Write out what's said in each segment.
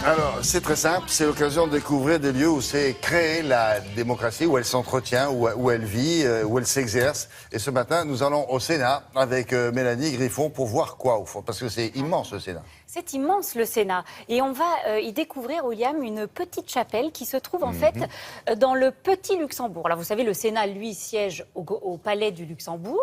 Alors, c'est très simple, c'est l'occasion de découvrir des lieux où s'est créée la démocratie, où elle s'entretient, où elle vit, où elle s'exerce. Et ce matin, nous allons au Sénat avec Mélanie Griffon pour voir quoi, au fond, parce que c'est immense le Sénat. C'est immense le Sénat et on va y découvrir, William, une petite chapelle qui se trouve en fait dans le Petit Luxembourg. Alors vous savez, le Sénat, lui, siège au Palais du Luxembourg.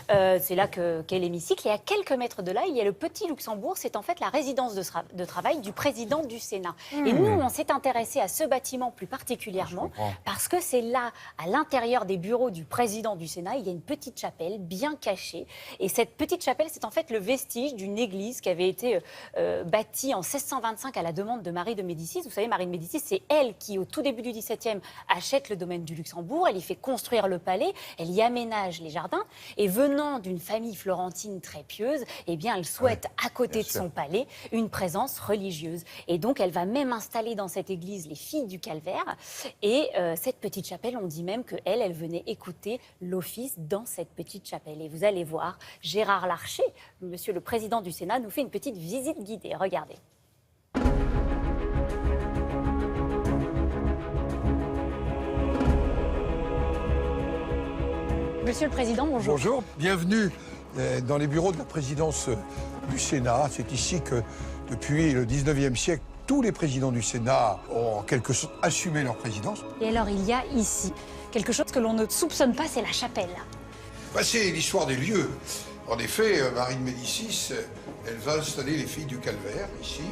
C'est là qu'est l'hémicycle. Et à quelques mètres de là, il y a le Petit Luxembourg. C'est en fait la résidence de travail du président du Sénat. Et nous, on s'est intéressé à ce bâtiment plus particulièrement parce que c'est là, à l'intérieur des bureaux du président du Sénat, il y a une petite chapelle bien cachée. Et cette petite chapelle, c'est en fait le vestige d'une église qui avait été bâtie en 1625 à la demande de Marie de Médicis. Vous savez, Marie de Médicis, c'est elle qui, au tout début du XVIIe, achète le domaine du Luxembourg. Elle y fait construire le palais, elle y aménage les jardins. Et venant d'une famille florentine très pieuse, eh bien, elle souhaite, à côté de son palais, une présence religieuse. Et donc, elle va même installer dans cette église les filles du Calvaire. Et cette petite chapelle, on dit même qu'elle, elle venait écouter l'office dans cette petite chapelle. Et vous allez voir, Gérard Larcher, monsieur le président du Sénat, nous fait une petite visite guidée. Regardez. Monsieur le Président, bonjour. Bonjour, bienvenue dans les bureaux de la présidence du Sénat. C'est ici que, depuis le 19e siècle, tous les présidents du Sénat ont en quelque sorte assumé leur présidence. Et alors, il y a ici quelque chose que l'on ne soupçonne pas, c'est la chapelle. C'est l'histoire des lieux. En effet, Marie de Médicis, elle va installer les filles du Calvaire, ici.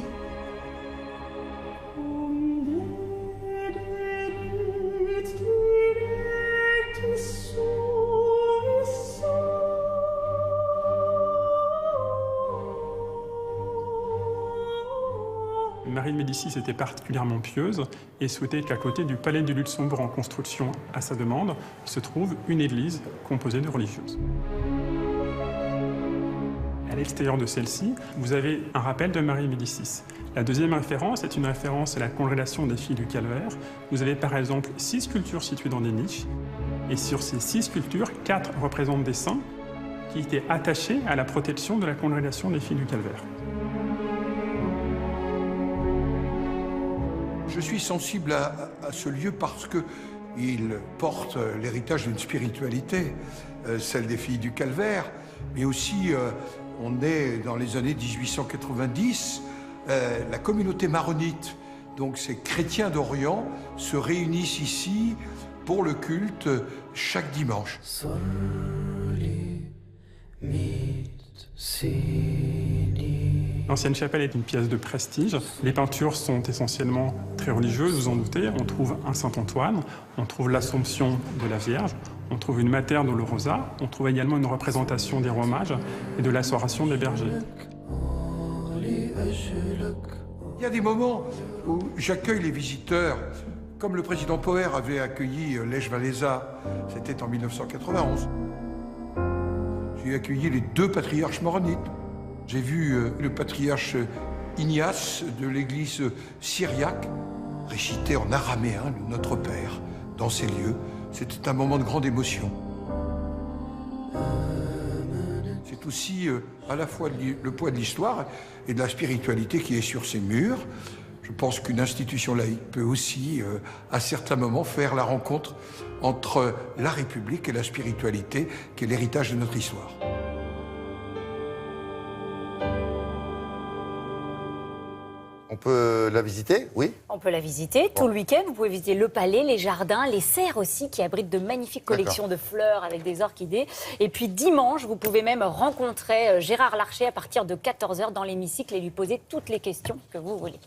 Marie de Médicis était particulièrement pieuse et souhaitait qu'à côté du palais du Luxembourg en construction à sa demande se trouve une église composée de religieuses. À l'extérieur de celle-ci, vous avez un rappel de Marie de Médicis. La deuxième référence est une référence à la congrégation des filles du Calvaire. Vous avez par exemple 6 sculptures situées dans des niches. Et sur ces 6 sculptures, 4 représentent des saints qui étaient attachés à la protection de la congrégation des filles du Calvaire. Je suis sensible à ce lieu parce qu'il porte l'héritage d'une spiritualité, celle des filles du Calvaire, mais aussi, on est dans les années 1890, la communauté maronite, donc ces chrétiens d'Orient, se réunissent ici pour le culte chaque dimanche. L'ancienne chapelle est une pièce de prestige. Les peintures sont essentiellement très religieuses, vous en doutez. On trouve un Saint-Antoine, on trouve l'Assomption de la Vierge, on trouve une Mater Dolorosa, on trouve également une représentation des rois mages et de l'Assoration des bergers. Il y a des moments où j'accueille les visiteurs, comme le président Poher avait accueilli Lech Walesa, c'était en 1991. J'ai accueilli les 2 patriarches maronites. J'ai vu le patriarche Ignace de l'église syriaque réciter en araméen le Notre Père dans ces lieux. C'était un moment de grande émotion. C'est aussi à la fois le poids de l'histoire et de la spiritualité qui est sur ces murs. Je pense qu'une institution laïque peut aussi, à certains moments, faire la rencontre entre la République et la spiritualité, qui est l'héritage de notre histoire. On peut la visiter, oui? On peut la visiter tout le week-end. Vous pouvez visiter le palais, les jardins, les serres aussi qui abritent de magnifiques collections de fleurs avec des orchidées. Et puis dimanche, vous pouvez même rencontrer Gérard Larcher à partir de 14h dans l'hémicycle et lui poser toutes les questions que vous voulez.